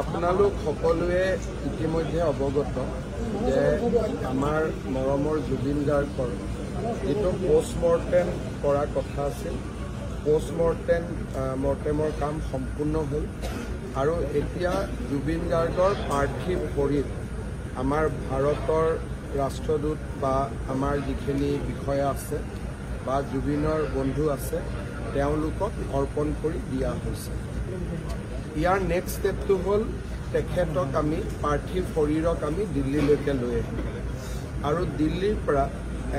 আপোনালোক সকলোৱে ইতিমধ্যে অৱগত যে আমাৰ মৰমৰ জুবিন গাৰ্গৰ যিটো পোষ্টমৰ্টেম কৰা কথা আছিল পোষ্টমৰ্টেমৰ কাম সম্পূৰ্ণ হ'ল আৰু এতিয়া জুবিন গাৰ্গৰ পাৰ্থিৱ শৰীৰ আমাৰ ভাৰতৰ ৰাষ্ট্ৰদূত বা আমাৰ যিখিনি বিষয়া আছে বা জুবিনৰ বন্ধু আছে তেওঁলোকক অৰ্পণ কৰি দিয়া হৈছে। ইয়াৰ নেক্সট ষ্টেপটো হ'ল তেখেতক আমি পাৰ্থিৱ শৰীৰক আমি দিল্লীলৈকে লৈ আহিম আৰু দিল্লীৰ পৰা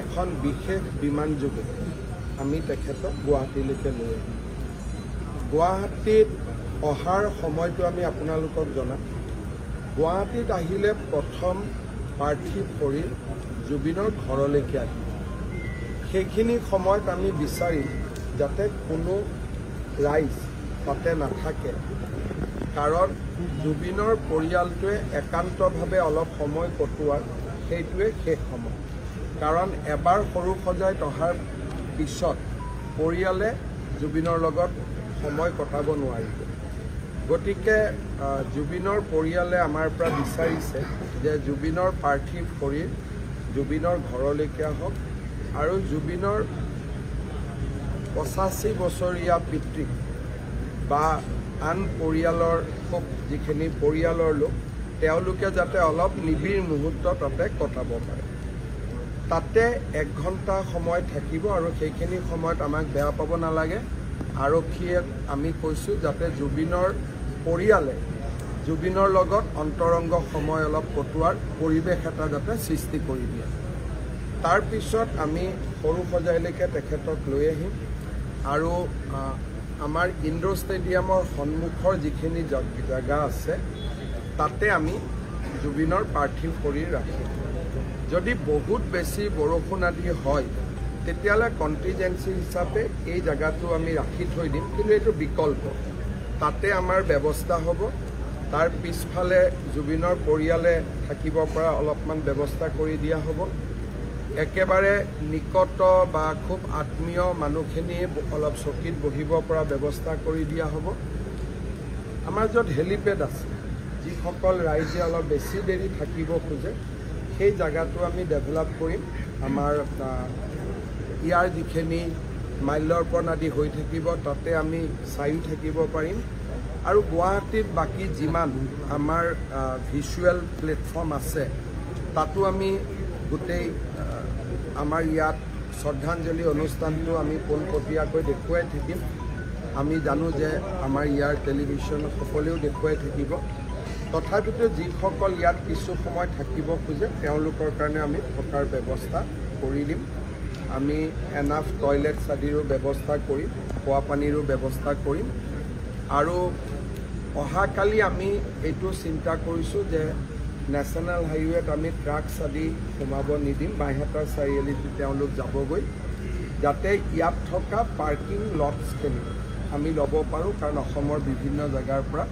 এখন বিশেষ বিমান যোগে আমি তেখেতক গুৱাহাটীলৈকে লৈ আহিম। গুৱাহাটীত অহাৰ সময়টো আমি আপোনালোকক জনাম। গুৱাহাটীত আহিলে প্ৰথম পাৰ্থিৱ শৰীৰ জুবিনৰ ঘৰলৈকে আহিব। সেইখিনি সময়ত আমি বিচাৰিম যাতে কোনো ৰাইজ তাতে নাথাকে, কাৰণ জুবিনৰ পৰিয়ালটোৱে একান্তভাৱে অলপ সময় কটোৱাৰ সেইটোৱে শেষ সময়, কাৰণ এবাৰ সৰু সজাইত অহাৰ পিছত পৰিয়ালে জুবিনৰ লগত সময় কটাব নোৱাৰিব। গতিকে জুবিনৰ পৰিয়ালে আমাৰ পৰা বিচাৰিছে যে জুবিনৰ পাৰ্থিৱ শৰীৰ জুবিনৰ ঘৰলৈকে আহক আৰু জুবিনৰ 85 বছৰীয়া পিতৃক বা আন পৰিয়ালৰ যিখিনি পৰিয়ালৰ লোক তেওঁলোকে যাতে অলপ নিবিড় মুহূৰ্ত তাতে কটাব পাৰে। তাতে 1 ঘণ্টা সময় থাকিব আৰু সেইখিনি সময়ত আমাক বেয়া পাব নালাগে। আৰক্ষীয়ে আমি কৈছোঁ যাতে জুবিনৰ পৰিয়ালে জুবিনৰ লগত অন্তৰংগ সময় অলপ কটোৱাৰ পৰিৱেশ এটা যাতে সৃষ্টি কৰি দিয়ে। তাৰপিছত আমি সৰু সজাইলৈকে তেখেতক লৈ আহিম আৰু আমাৰ ইণ্ডোৰ ষ্টেডিয়ামৰ সন্মুখৰ যিখিনি জেগা আছে তাতে আমি জুবিনৰ পাৰ্থিৱ শৰীৰ ৰাখিম। যদি বহুত বেছি বৰষুণ আদি হয় তেতিয়াহ'লে কণ্টিজেঞ্চি হিচাপে এই জেগাটো আমি ৰাখি থৈ দিম, কিন্তু এইটো বিকল্প, তাতে আমাৰ ব্যৱস্থা হ'ব। তাৰ পিছফালে জুবিনৰ পৰিয়ালে থাকিব পৰা অলপমান ব্যৱস্থা কৰি দিয়া হ'ব। একেবাৰে নিকট বা খুব আত্মীয় মানুহখিনি অলপ চকীত বহিব পৰা ব্যৱস্থা কৰি দিয়া হ'ব। আমাৰ য'ত হেলিপেড আছে, যিসকল ৰাইজে অলপ বেছি দেৰি থাকিব খোজে সেই জেগাটো আমি ডেভেলপ কৰিম। আমাৰ ইয়াৰ যিখিনি মাল্যাৰ্পণ আদি হৈ থাকিব তাতে আমি চায়ো থাকিব পাৰিম আৰু গুৱাহাটীত বাকী যিমান আমাৰ ভিজুৱেল প্লেটফৰ্ম আছে তাতো আমি গোটেই আমাৰ ইয়াত শ্ৰদ্ধাঞ্জলি অনুষ্ঠানটো আমি পোনপটীয়াকৈ দেখুৱাই থাকিম। আমি জানো যে আমাৰ ইয়াৰ টেলিভিশ্যন সকলেও দেখুৱাই থাকিব। তথাপিতো যিসকল ইয়াত কিছু সময় থাকিব খোজে তেওঁলোকৰ কাৰণে আমি থকাৰ ব্যৱস্থা কৰি দিম। আমি এনাফ টয়লেটছ আদিৰো ব্যৱস্থা কৰিম, খোৱা পানীৰো ব্যৱস্থা কৰিম আৰু অহাকালি আমি এইটো চিন্তা কৰিছোঁ যে নেশ্যনেল হাইৱেত আমি ট্ৰাকছ আদি সোমাব নিদিম। বাইহাটা চাৰিআলিত তেওঁলোক যাবগৈ, যাতে ইয়াত থকা পাৰ্কিং লটছখিনি আমি ল'ব পাৰোঁ, কাৰণ অসমৰ বিভিন্ন জেগাৰ পৰা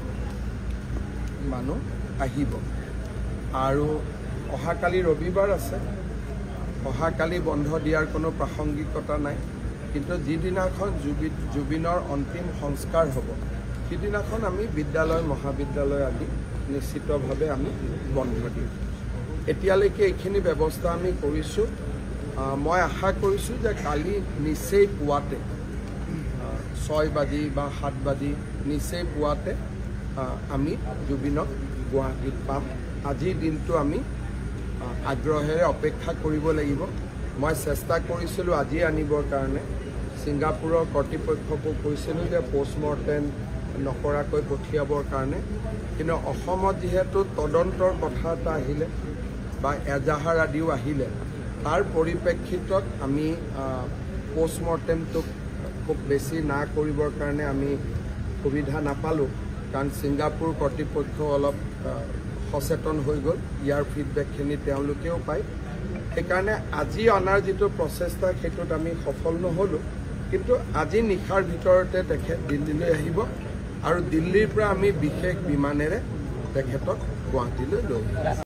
মানুহ আহিব। আৰু অহাকালি ৰবিবাৰ আছে, অহাকালি বন্ধ দিয়াৰ কোনো প্ৰাসংগিকতা নাই, কিন্তু যিদিনাখন জুবিনৰ অন্তিম সংস্কাৰ হ'ব সিদিনাখন আমি বিদ্যালয় মহাবিদ্যালয় আদি নিশ্চিতভাৱে আমি বন্ধ দিম। এতিয়ালৈকে এইখিনি ব্যৱস্থা আমি কৰিছোঁ। মই আশা কৰিছোঁ যে কালি নিচেই পুৱাতে 6 বাজি বা 7 বাজি নিচেই পুৱাতে আমি জুবিনক গুৱাহাটীত পাম। আজিৰ দিনটো আমি আগ্ৰহেৰে অপেক্ষা কৰিব লাগিব। মই চেষ্টা কৰিছিলোঁ আজি আনিবৰ কাৰণে, ছিংগাপুৰৰ কৰ্তৃপক্ষকো কৈছিলোঁ যে পোষ্টমৰ্টেম নকৰাকৈ পঠিয়াবৰ কাৰণে, কিন্তু অসমত যিহেতু তদন্তৰ কথা এটা আহিলে বা এজাহাৰ আদিও আহিলে তাৰ পৰিপ্ৰেক্ষিতত আমি পোষ্টমৰ্টেমটোক খুব বেছি না কৰিবৰ কাৰণে আমি সুবিধা নাপালোঁ, কাৰণ ছিংগাপুৰ কৰ্তৃপক্ষ অলপ সচেতন হৈ গ'ল, ইয়াৰ ফিডবেকখিনি তেওঁলোকেও পায়। সেইকাৰণে আজি অনাৰ যিটো প্ৰচেষ্টা সেইটোত আমি সফল নহ'লোঁ, কিন্তু আজি নিশাৰ ভিতৰতে তেখেত দিল্লীলৈ আহিব আৰু দিল্লীৰ পৰা আমি বিশেষ বিমানেৰে তেখেতক গুৱাহাটীলৈ লৈ আহিম।